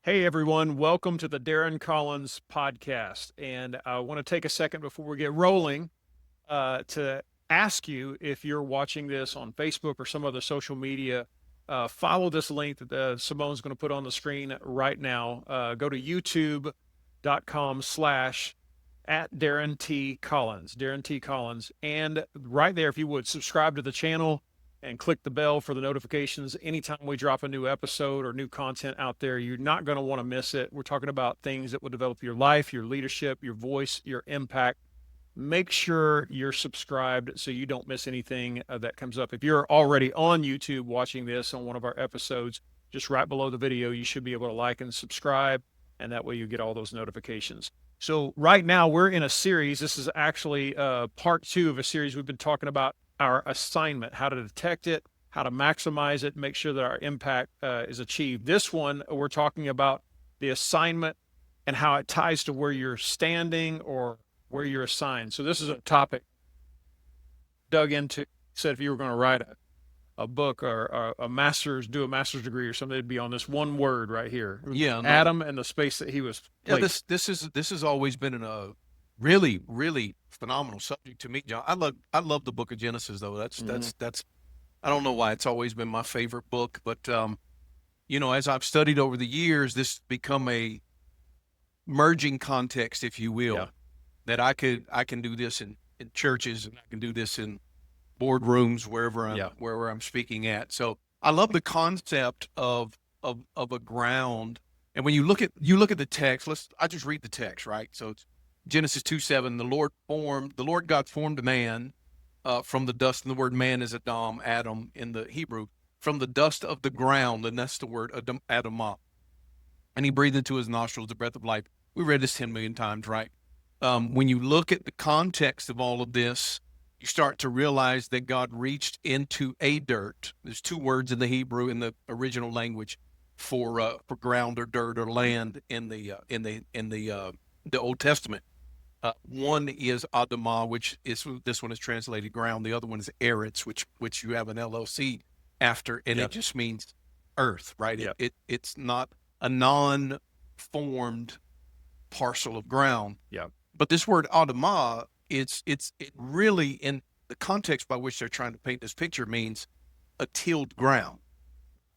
Hey everyone, welcome to the Darrin Collins podcast. And I want to take a second before we get rolling to ask you if you're watching this on Facebook or some other social media, follow this link that Simone's going to put on the screen right now. Go to youtube.com/ at Darrin T. Collins, Darrin T. Collins. And right there, if you would, subscribe to the channel and click the bell for the notifications. Anytime we drop a new episode or new content out there, you're not going to want to miss it. We're talking about things that will develop your life, your leadership, your voice, your impact. Make sure you're subscribed so you don't miss anything that comes up. If you're already on YouTube watching this on one of our episodes, just right below the video, you should be able to like and subscribe, and that way you get all those notifications. So right now we're in a series. This is actually part 2 of a series we've been talking about our assignment, how to detect it, how to maximize it, make sure that our impact is achieved. This one, we're talking about the assignment and how it ties to where you're standing or where you're assigned. So this is a topic dug into. Said if you were going to write a book or a master's, do a master's degree or something, it'd be on this one word right here. Yeah, no, Adam and the space that he was yeah. placed. This has always been a really phenomenal subject to me, John. I love the Book of Genesis, though. That's I don't know why it's always been my favorite book, but as I've studied over the years, this become a merging context, if you will, Yeah. that I can do this in churches and I can do this in boardrooms wherever I'm speaking at. So I love the concept of a ground. And when you look at the text, I just read the text, right? So it's Genesis 2:7. The Lord God formed a man from the dust, and the word man is Adam in the Hebrew, from the dust of the ground, and that's the word Adamah. And he breathed into his nostrils the breath of life. We read this 10 million times, right? When you look at the context of all of this, you start to realize that God reached into a dirt. There's two words in the Hebrew in the original language for ground or dirt or land in the Old Testament. One is Adamah, which is this one is translated ground. The other one is Eretz, which you have an LLC after, and Yeah. it just means earth, right? Yeah. It's not a non-formed parcel of ground. Yeah. But this word Adamah, it really, in the context by which they're trying to paint this picture, means a tilled ground.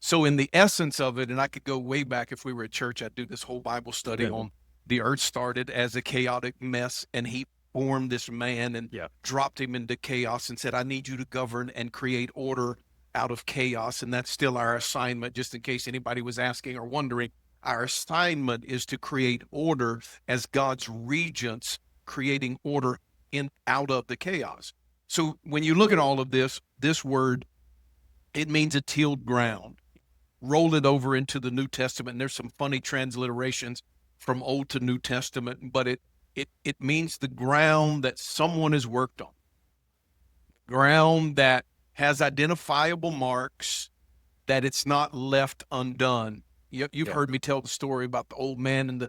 So in the essence of it, and I could go way back if we were at church, I'd do this whole Bible study Good. on the earth started as a chaotic mess, and he formed this man and Yeah. dropped him into chaos and said, I need you to govern and create order out of chaos. And that's still our assignment, just in case anybody was asking or wondering. Our assignment is to create order as God's regents, creating order in out of the chaos. So when you look at all of this word, it means a tilled ground. Roll it over into the New Testament, and there's some funny transliterations from Old to New Testament, but it means the ground that someone has worked on, ground that has identifiable marks, that it's not left undone. You've Yeah. heard me tell the story about the old man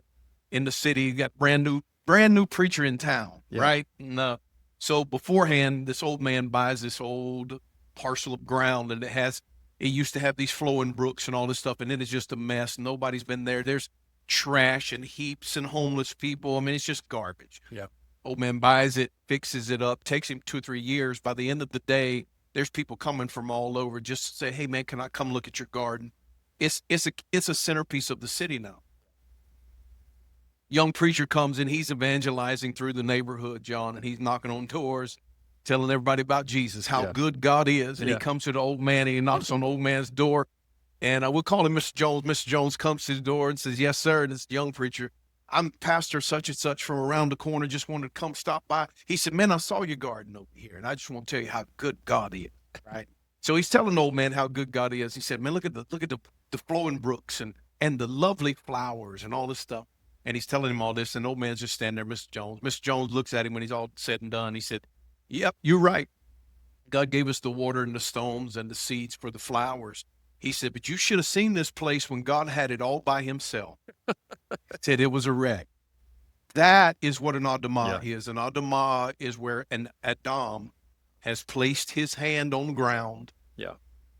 in the city. You got brand new preacher in town, Yeah. right? And so beforehand, this old man buys this old parcel of ground, and it used to have these flowing brooks and all this stuff, and it is just a mess. Nobody's been there. There's trash and heaps and homeless people. I mean, it's just garbage. Yeah. Old man buys it, fixes it up, takes him 2 or 3 years. By the end of the day, there's people coming from all over just to say, hey man, can I come look at your garden? It's a centerpiece of the city now. Young preacher comes in, he's evangelizing through the neighborhood, John, and he's knocking on doors, telling everybody about Jesus, how Yeah. good God is. And Yeah. he comes to the old man, and he knocks on the old man's door. And we'll call him Mr. Jones. Mr. Jones comes to the door and says, yes, sir. And this young preacher, I'm pastor such and such from around the corner, just wanted to come stop by. He said, man, I saw your garden over here, and I just want to tell you how good God is, right? So he's telling the old man how good God is. He said, man, look at the flowing brooks and the lovely flowers and all this stuff. And he's telling him all this, and the old man's just standing there, Mr. Jones. Mr. Jones looks at him when he's all said and done. He said, yep, you're right. God gave us the water and the stones and the seeds for the flowers. He said, but you should have seen this place when God had it all by himself. Said it was a wreck. That is what an Adamah is. An Adamah is where an Adam has placed his hand on ground, Yeah.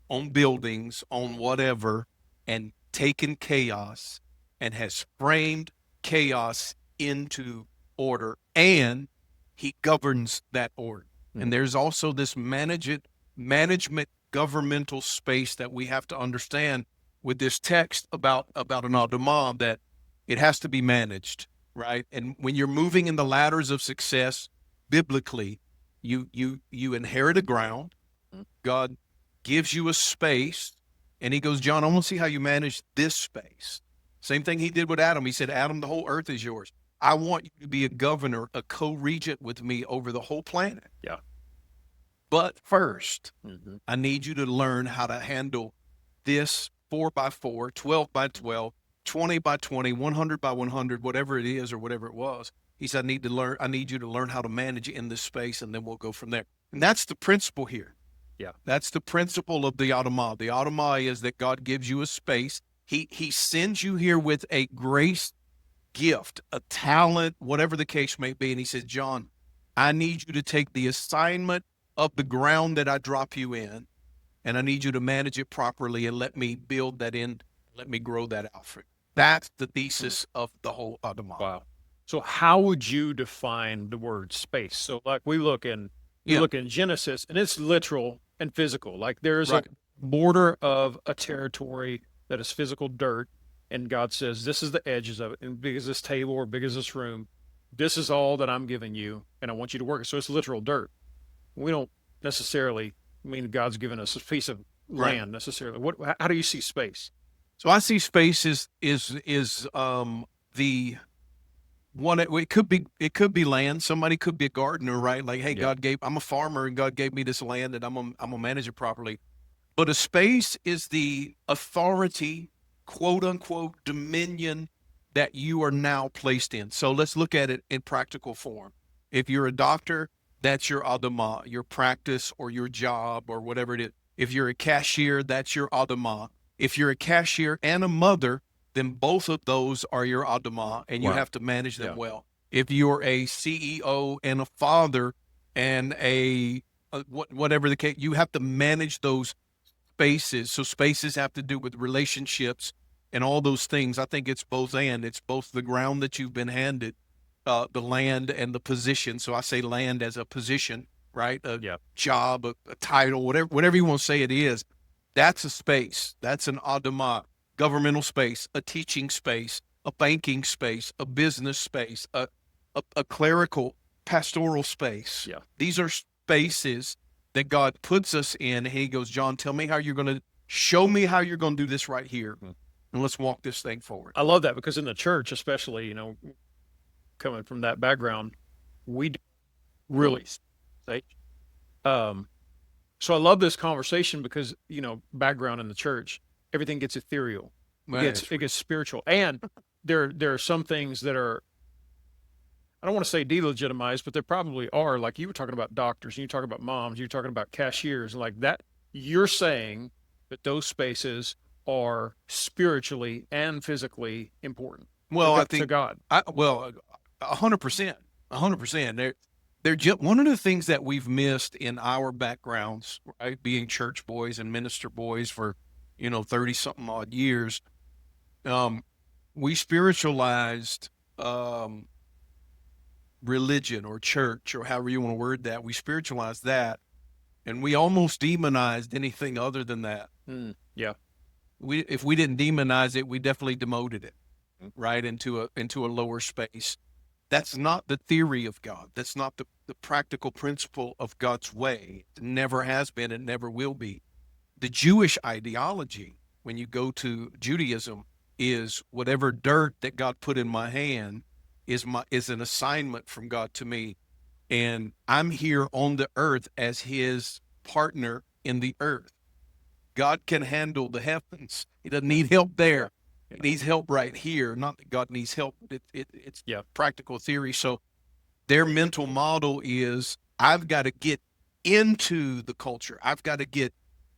on buildings, on whatever, and taken chaos and has framed chaos into order, and he governs that order. And there's also this management governmental space that we have to understand with this text about an adamah, that it has to be managed, right? And when you're moving in the ladders of success biblically, you inherit a ground. God gives you a space, and he goes, John, I want to see how you manage this space. Same thing he did with Adam. He said, Adam, the whole earth is yours. I want you to be a governor, a co-regent with me over the whole planet. Yeah. But first, I need you to learn how to handle this 4 by 4, 12 by 12, 20 by 20, 100 by 100, whatever it is or whatever it was. He said, I need you to learn how to manage in this space, and then we'll go from there. And that's the principle here. Yeah. That's the principle of the adamah. The adamah is that God gives you a space. He sends you here with a grace gift, a talent, whatever the case may be. And he says, John, I need you to take the assignment of the ground that I drop you in, and I need you to manage it properly and let me build that in, let me grow that out for you. That's the thesis of the whole adamah. Wow. So how would you define the word space? So like we look in Genesis, and it's literal and physical. Like there's a border of a territory that is physical dirt, and God says, this is the edges of it, and big as this table or big as this room, this is all that I'm giving you, and I want you to work it. So it's literal dirt. We don't necessarily mean God's given us a piece of land necessarily. How do you see space? So I see space is the one. It could be land. Somebody could be a gardener, right? Like, hey, I'm a farmer, and God gave me this land, and I'm gonna manage it properly. But a space is the authority, quote unquote, dominion that you are now placed in. So let's look at it in practical form. If you're a doctor, that's your adamah, your practice or your job or whatever it is. If you're a cashier, that's your adamah. If you're a cashier and a mother, then both of those are your adamah, and you have to manage them well. If you're a CEO and a father and whatever the case, you have to manage those spaces. So spaces have to do with relationships and all those things. I think it's both and. It's both the ground that you've been handed, the land, and the position. So I say land as a position, right? A job, a title, whatever you want to say it is. That's a space. That's an adamah, governmental space, a teaching space, a banking space, a business space, a clerical, pastoral space. Yeah. These are spaces that God puts us in. And he goes, John, show me how you're going to do this right here. And let's walk this thing forward. I love that, because in the church, especially, coming from that background, we really say, so I love this conversation because, background in the church, everything gets ethereal. It gets spiritual. And there are some things that are, I don't want to say delegitimized, but there probably are. Like you were talking about doctors, and you talking about moms, you're talking about cashiers, and like that. You're saying that those spaces are spiritually and physically important. Well, I think to God. 100%, 100%. They're just one of the things that we've missed in our backgrounds, right? Being church boys and minister boys for 30 something odd years. We spiritualized religion or church, or however you want to word that. We spiritualized that, and we almost demonized anything other than that. Yeah. If we didn't demonize it, we definitely demoted it, right, into a lower space. That's not the theory of God. That's not the practical principle of God's way. It never has been and never will be. The Jewish ideology, when you go to Judaism, is whatever dirt that God put in my hand is an assignment from God to me. And I'm here on the earth as his partner in the earth. God can handle the heavens. He doesn't need help there. He needs help right here. Not that God needs help. It's practical theory. So their mental model is, I've got to get into the culture. I've got to get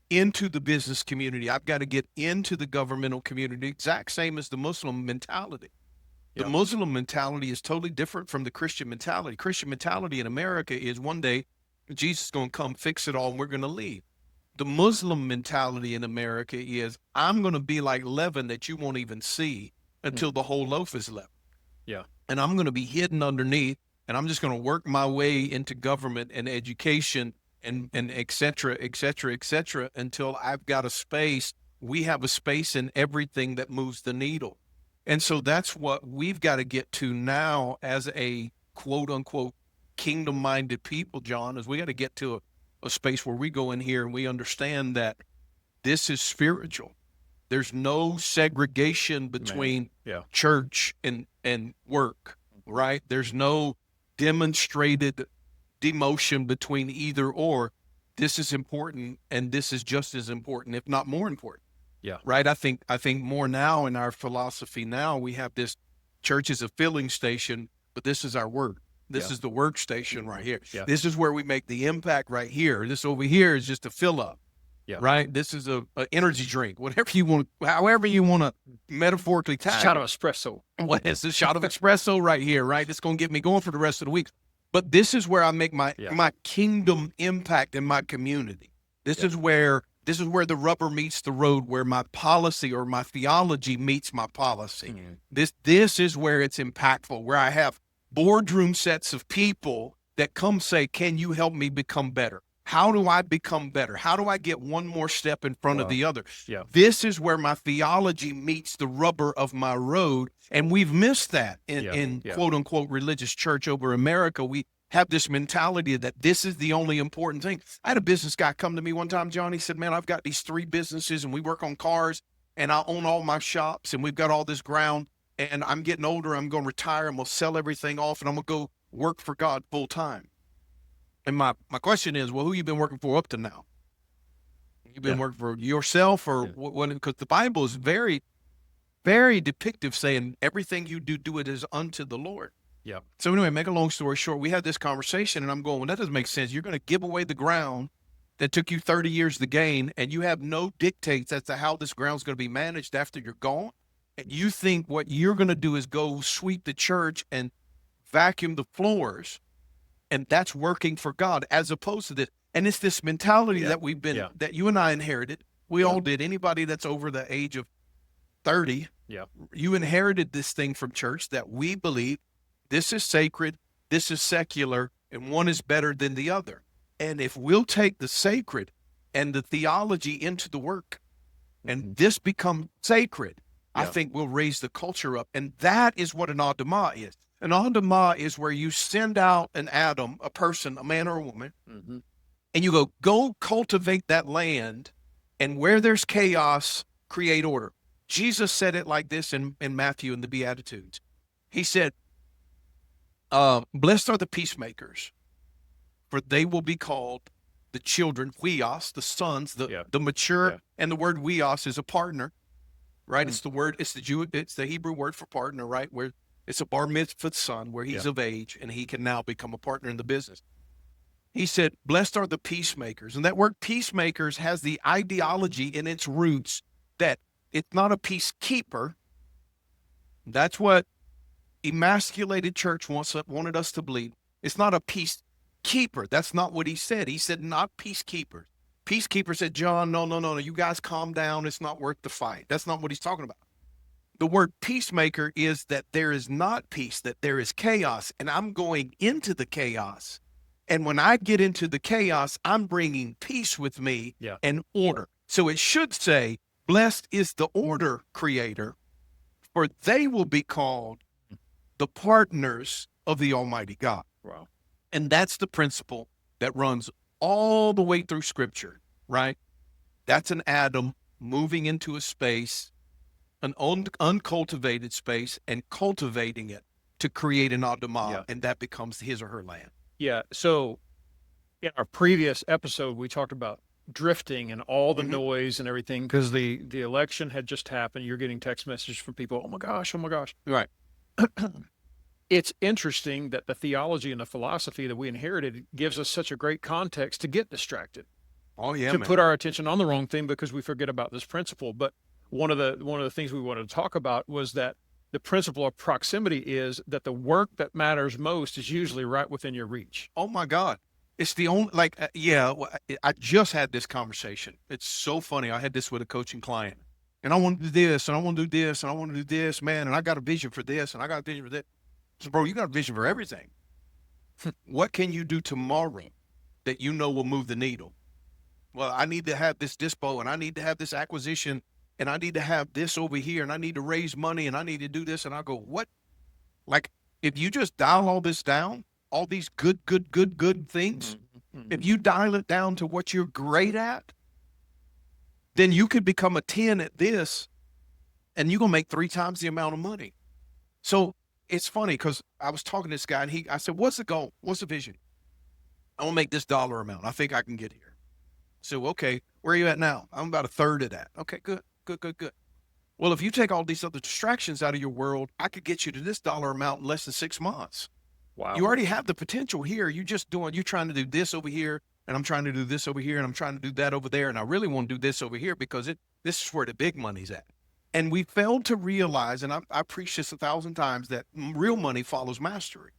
into the business community. I've got to get into the governmental community. Exact same as the Muslim mentality. The Muslim mentality is totally different from the Christian mentality. Christian mentality in America is one day Jesus is going to come fix it all and we're going to leave. The Muslim mentality in America is, I'm going to be like leaven that you won't even see, until the whole loaf is left. Yeah. And I'm going to be hidden underneath, and I'm just going to work my way into government and education and et cetera, et cetera, et cetera, until I've got a space. We have a space in everything that moves the needle. And so that's what we've got to get to now as a quote unquote kingdom minded people, John, is we got to get to a space where we go in here and we understand that this is spiritual. There's no segregation between church and work, right? There's no demonstrated demotion between either or. This is important, and this is just as important, if not more important. Yeah. Right. I think more now in our philosophy now, we have this church is a filling station, but this is our work. This is the workstation right here. Yeah. This is where we make the impact right here. This over here is just a fill up. Yeah. Right. This is a energy drink, whatever you want, however you want to metaphorically tag. Shot of espresso. What is this shot of espresso right here? Right. It's going to get me going for the rest of the week. But this is where I make my kingdom impact in my community. This is where the rubber meets the road, where my policy or my theology meets my policy. Mm-hmm. This is where it's impactful, where I have boardroom sets of people that come say, can you help me become better? How do I become better? How do I get one more step in front of the other? Yeah. This is where my theology meets the rubber of my road. And we've missed that in quote unquote religious church over America. We have this mentality that this is the only important thing. I had a business guy come to me one time, John. He said, man, I've got these 3 businesses and we work on cars and I own all my shops and we've got all this ground and I'm getting older. I'm going to retire and we'll sell everything off and I'm going to go work for God full time. And my question is, well, who you been working for up to now? You've been working for yourself or what? Because the Bible is very, very depictive, saying everything you do it as unto the Lord. Yeah. So anyway, make a long story short, we had this conversation and I'm going, well, that doesn't make sense. You're going to give away the ground that took you 30 years to gain and you have no dictates as to how this ground's going to be managed after you're gone. And you think what you're going to do is go sweep the church and vacuum the floors. And that's working for God as opposed to this. And it's this mentality that we've been, that you and I inherited. We all did. Anybody that's over the age of 30, you inherited this thing from church that we believe this is sacred, this is secular, and one is better than the other. And if we'll take the sacred and the theology into the work, and this become sacred, I think we'll raise the culture up. And that is what an adamah is. An adamah is where you send out an Adam, a person, a man or a woman, and you go cultivate that land, and where there's chaos, create order. Jesus said it like this in Matthew in the Beatitudes. He said, blessed are the peacemakers, for they will be called the children, huios, the sons, the mature, and the word huios is a partner, right? It's the Hebrew word for partner, right? Where it's a bar mitzvah son where he's of age and he can now become a partner in the business. He said, blessed are the peacemakers. And that word peacemakers has the ideology in its roots that it's not a peacekeeper. That's what emasculated church wanted us to believe. It's not a peacekeeper. That's not what he said. He said, not peacekeepers. Peacekeeper said, John, no. You guys calm down. It's not worth the fight. That's not what he's talking about. The word peacemaker is that there is not peace, that there is chaos, and I'm going into the chaos. And when I get into the chaos, I'm bringing peace with me and order. So it should say, blessed is the order creator, for they will be called the partners of the Almighty God. Wow. And that's the principle that runs all the way through Scripture, right? That's an Adam moving into a space, an uncultivated space, and cultivating it to create an adamah, and that becomes his or her land. Yeah. So in our previous episode, we talked about drifting and all the noise and everything because the election had just happened. You're getting text messages from people, oh my gosh. Right. It's interesting that the theology and the philosophy that we inherited gives us such a great context to get distracted. Oh yeah, to put our attention on the wrong thing because we forget about this principle. But one of the things we wanted to talk about was that the principle of proximity is that the work that matters most is usually right within your reach. Oh my God. It's the only, I just had this conversation. It's so funny. I had this with a coaching client. and I want to do this, and I want to do this, and I want to do this, man, and I got a vision for this, and I got a vision for that. So, bro, you got a vision for everything. What can you do tomorrow that you know will move the needle? Well, I need to have this dispo, and I need to have this acquisition, and I need to have this over here, and I need to raise money, and I need to do this. And I go, what? Like, if you just dial all this down, all these good things, if you dial it down to what you're great at, then you could become a 10 at this, and you're going to make 3 times the amount of money. So it's funny because I was talking to this guy, and I said, what's the goal? What's the vision? I want to make this dollar amount. I think I can get here. So, okay, where are you at now? I'm about a third of that. Okay, good. Well, if you take all these other distractions out of your world, I could get you to this dollar amount in less than 6 months. Wow. You already have the potential here. You're trying to do this over here, and I'm trying to do this over here, and I'm trying to do that over there, and I really want to do this over here because this is where the big money's at. And we failed to realize, and I preached this 1,000 times, that real money follows mastery.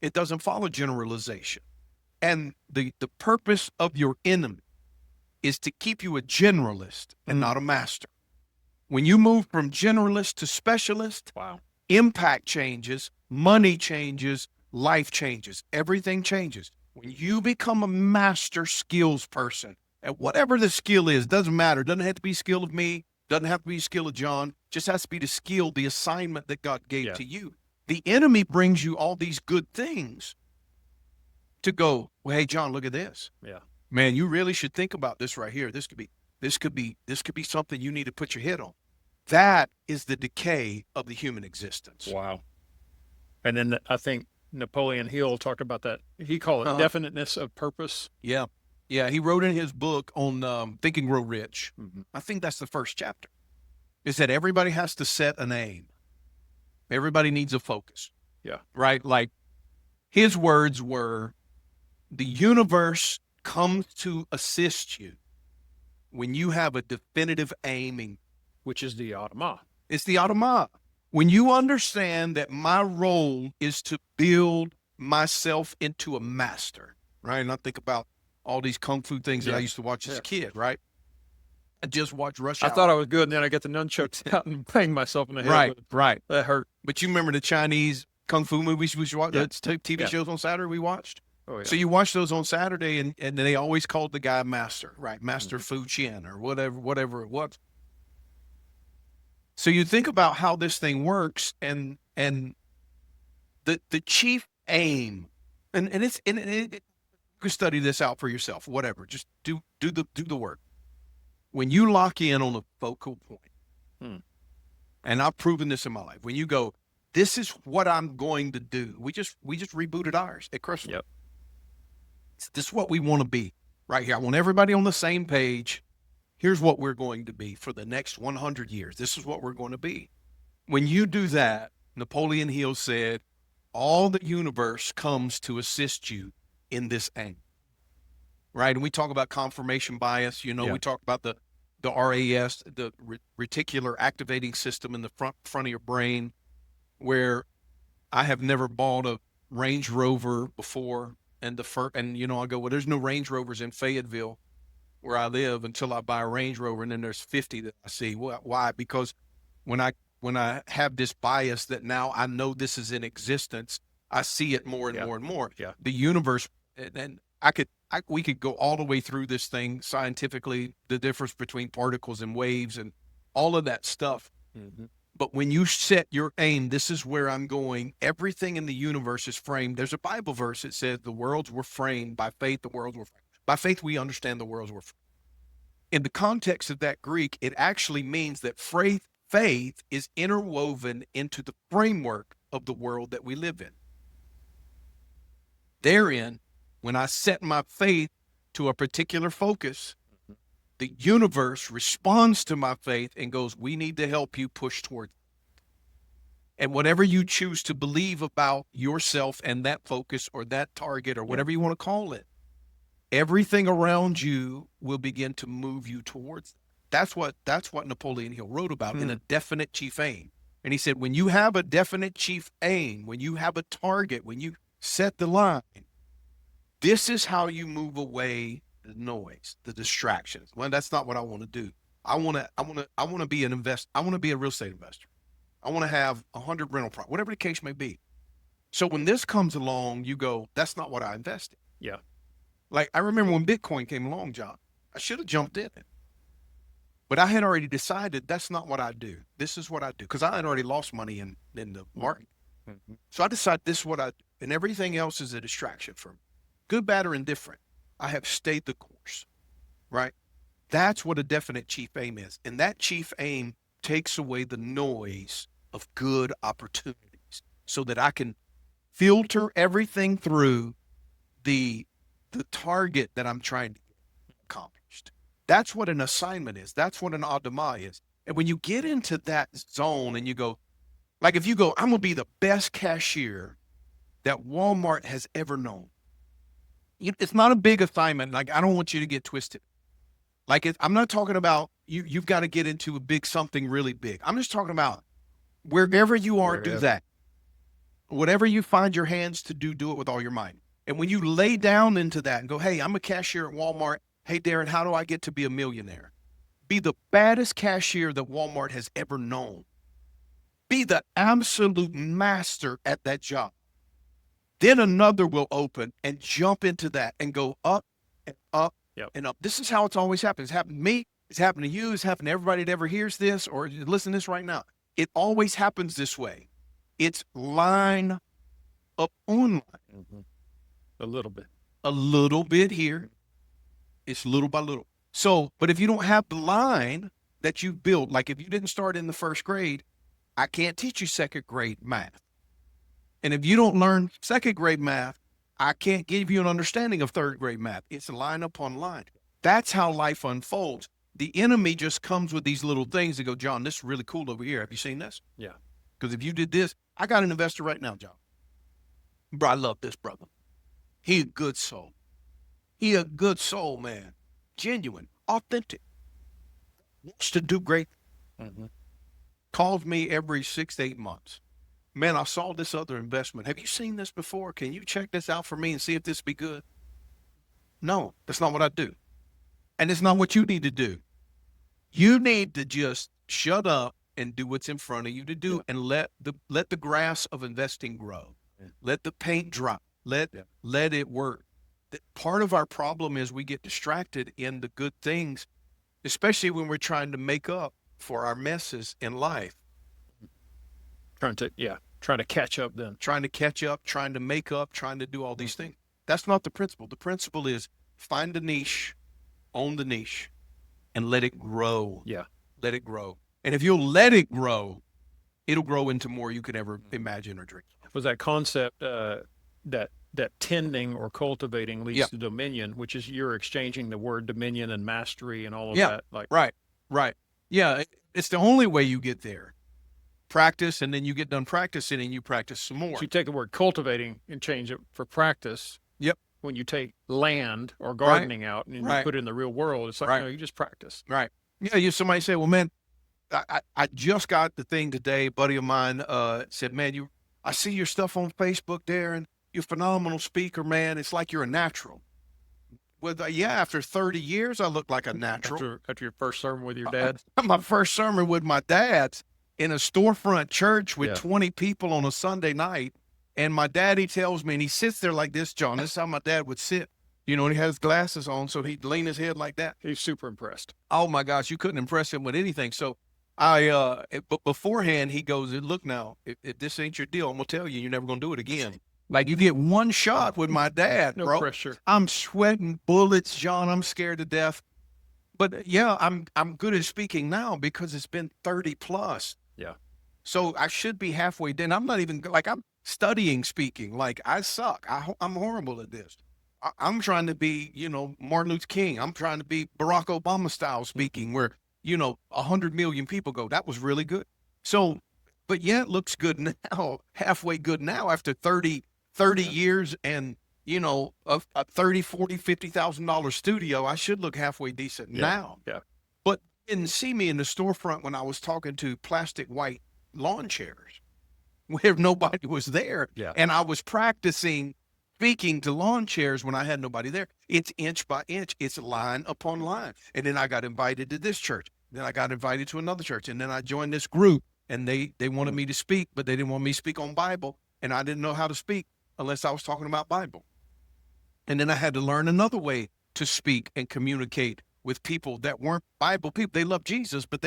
It doesn't follow generalization. And the purpose of your enemy is to keep you a generalist and not a master. When you move from generalist to specialist, wow, impact changes, money changes, life changes, everything changes. When you become a master skills person, and whatever the skill is, doesn't matter. Doesn't have to be skill of me, doesn't have to be skill of John, just has to be the skill, the assignment that God gave to you. The enemy brings you all these good things to go, well, hey, John, look at this. Yeah. Man, you really should think about this right here. This could be something you need to put your head on. That is the decay of the human existence. Wow. And then I think Napoleon Hill talked about that. He called it definiteness of purpose. Yeah. He wrote in his book on Think and Grow Rich. I think that's the first chapter. Is that everybody has to set an aim. Everybody needs a focus. Yeah. Right? Like his words were, the universe comes to assist you when you have a definitive aiming, which is the automa. It's the automa. When you understand that my role is to build myself into a master, right? And I think about all these kung fu things that I used to watch as a kid, right? I just watched Rush Hour. I thought I was good, and then I get the nunchucks out and bang myself in the head. Right. That hurt. But you remember the Chinese kung fu movies we watched, the TV shows on Saturday we watched? Oh, yeah. So you watch those on Saturday, and they always called the guy master, right? Master Fu Chien or whatever it was. So you think about how this thing works, and the chief aim, and you can study this out for yourself, whatever. Just do the work. When you lock in on a focal point, and I've proven this in my life, when you go, this is what I'm going to do. We just rebooted ours at Crystal. Yep. This is what we want to be right here. I want everybody on the same page. Here's what we're going to be for the next 100 years. This is what we're going to be. When you do that, Napoleon Hill said, all the universe comes to assist you in this aim. Right? And we talk about confirmation bias. We talk about the RAS, the reticular activating system in the front of your brain, where I have never bought a Range Rover before. And I go, well, there's no Range Rovers in Fayetteville where I live until I buy a Range Rover, and then there's 50 that I see. Why? Because when I have this bias that now I know this is in existence, I see it more and more and more. Yeah. The universe, and we could go all the way through this thing scientifically, the difference between particles and waves and all of that stuff. Mm-hmm. But when you set your aim, this is where I'm going. Everything in the universe is framed. There's a Bible verse that says the worlds were framed by faith. The worlds were framed. By faith, we understand the worlds were framed. In the context of that Greek, it actually means that faith is interwoven into the framework of the world that we live in. Therein, when I set my faith to a particular focus, the universe responds to my faith and goes, we need to help you push towards it. And whatever you choose to believe about yourself and that focus or that target or whatever you want to call it, everything around you will begin to move you towards it. That's what Napoleon Hill wrote about in a definite chief aim. And he said, when you have a definite chief aim, when you have a target, when you set the line, this is how you move away the noise, the distractions. Well, that's not what I want to do. I want to be an I want to be a real estate investor. I want to have 100 rental properties, whatever the case may be. So when this comes along, you go, that's not what I invested. Yeah. Like I remember when Bitcoin came along, John, I should have jumped in it. But I had already decided that's not what I do. This is what I do. Because I had already lost money in the market. Mm-hmm. So I decided this is what I do. And everything else is a distraction for me. Good, bad, or indifferent. I have stayed the course, right? That's what a definite chief aim is. And that chief aim takes away the noise of good opportunities so that I can filter everything through the target that I'm trying to get accomplished. That's what an assignment is. That's what an adama is. And when you get into that zone and you go, like if you go, I'm going to be the best cashier that Walmart has ever known. It's not a big assignment. Like, I don't want you to get twisted. Like, I'm not talking about you've got to get into a big something really big. I'm just talking about wherever you are, do that. Whatever you find your hands to do it with all your might. And when you lay down into that and go, hey, I'm a cashier at Walmart. Hey, Darrin, how do I get to be a millionaire? Be the baddest cashier that Walmart has ever known. Be the absolute master at that job. Then another will open and jump into that and go up and up and up. This is how it's always happened. It's happened to me. It's happened to you. It's happened to everybody that ever hears this or listen to this right now. It always happens this way. It's line up on line. Mm-hmm. A little bit. A little bit here. It's little by little. So, but if you don't have the line that you built, like if you didn't start in the first grade, I can't teach you second grade math. And if you don't learn second grade math, I can't give you an understanding of third grade math. It's line upon line. That's how life unfolds. The enemy just comes with these little things to go, John, this is really cool over here. Have you seen this? Yeah. Because if you did this, I got an investor right now, John. Bro, I love this brother. He a good soul. He a good soul, man. Genuine, authentic. Wants to do great. Mm-hmm. Calls me every 6 to 8 months. Man, I saw this other investment. Have you seen this before? Can you check this out for me and see if this be good? No, that's not what I do. And it's not what you need to do. You need to just shut up and do what's in front of you to do and let the grass of investing grow. Yeah. Let the paint dry. Let it work. Part of our problem is we get distracted in the good things, especially when we're trying to make up for our messes in life. Trying to catch up then. Trying to catch up, trying to make up, trying to do all these things. That's not the principle. The principle is find a niche, own the niche, and let it grow. Yeah. Let it grow. And if you'll let it grow, it'll grow into more you could ever imagine or dream. Was that concept that tending or cultivating leads to dominion, which is you're exchanging the word dominion and mastery and all of that. Like Right. Yeah, it's the only way you get there. Practice, and then you get done practicing and you practice some more. So you take the word cultivating and change it for practice. Yep. When you take land or gardening out and you put it in the real world, it's like, no, you just practice. Right. Yeah, somebody say, well, man, I just got the thing today. A buddy of mine said, man, I see your stuff on Facebook, Darrin. You're a phenomenal speaker, man. It's like you're a natural. Well, after 30 years, I look like a natural. After your first sermon with your dad? My first sermon with my dad in a storefront church with 20 people on a Sunday night. And my daddy tells me, and he sits there like this, John. This is how my dad would sit. And he has glasses on, so he'd lean his head like that. He's super impressed. Oh, my gosh. You couldn't impress him with anything. So but beforehand, he goes, look now, if this ain't your deal, I'm going to tell you, you're never going to do it again. Like, you get one shot with my dad, no bro. Pressure. I'm sweating bullets, John. I'm scared to death. But I'm good at speaking now because it's been 30 plus. Yeah. So I should be halfway done. I'm not even I'm studying speaking. Like, I suck. I'm horrible at this. I'm trying to be, Martin Luther King. I'm trying to be Barack Obama style speaking where, 100 million people go. That was really good. So, but it looks good now, halfway good now after 30 years and, a $30,000, $40,000, $50,000 studio. I should look halfway decent now. Yeah. But didn't see me in the storefront when I was talking to plastic white lawn chairs where nobody was there. Yeah. And I was practicing speaking to lawn chairs when I had nobody there. It's inch by inch. It's line upon line. And then I got invited to this church. Then I got invited to another church, and then I joined this group, and they wanted me to speak, but they didn't want me to speak on Bible, and I didn't know how to speak unless I was talking about Bible. And then I had to learn another way to speak and communicate with people that weren't Bible people. They loved Jesus, but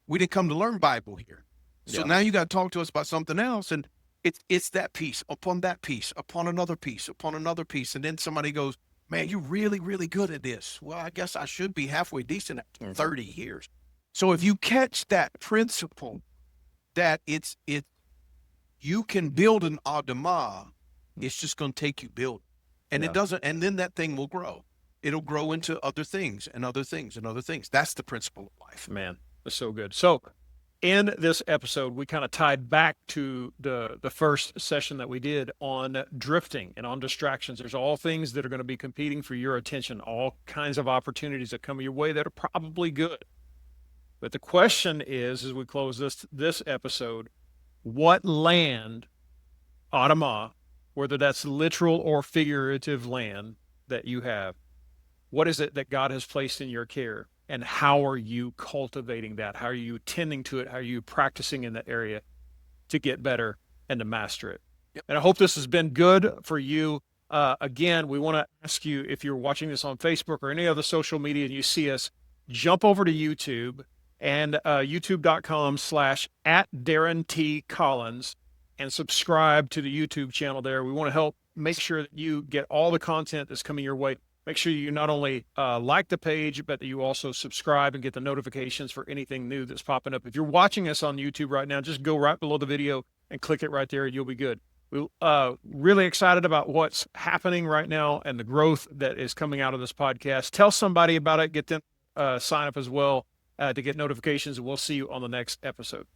we didn't come to learn Bible here. So now you got to talk to us about something else. And it's that piece upon that piece, upon another piece, upon another piece. And then somebody goes, man, you're really, really good at this. Well, I guess I should be halfway decent at 30 years. So if you catch that principle that you can build an Adamah, it's just going to take you building. And it doesn't, and then that thing will grow. It'll grow into other things and other things and other things. That's the principle of life. Man, that's so good. So in this episode, we kind of tied back to the first session that we did on drifting and on distractions. There's all things that are going to be competing for your attention, all kinds of opportunities that come your way that are probably good. But the question is, as we close this episode, what land, Adamah, whether that's literal or figurative land that you have, what is it that God has placed in your care? And how are you cultivating that? How are you tending to it? How are you practicing in that area to get better and to master it? Yep. And I hope this has been good for you. Again, we want to ask you, if you're watching this on Facebook or any other social media and you see us, jump over to YouTube and youtube.com/@DarrinTCollins and subscribe to the YouTube channel there. We want to help make sure that you get all the content that's coming your way. Make sure you not only like the page, but that you also subscribe and get the notifications for anything new that's popping up. If you're watching us on YouTube right now, just go right below the video and click it right there and you'll be good. We're really excited about what's happening right now and the growth that is coming out of this podcast. Tell somebody about it. Get them sign up as well to get notifications, and we'll see you on the next episode.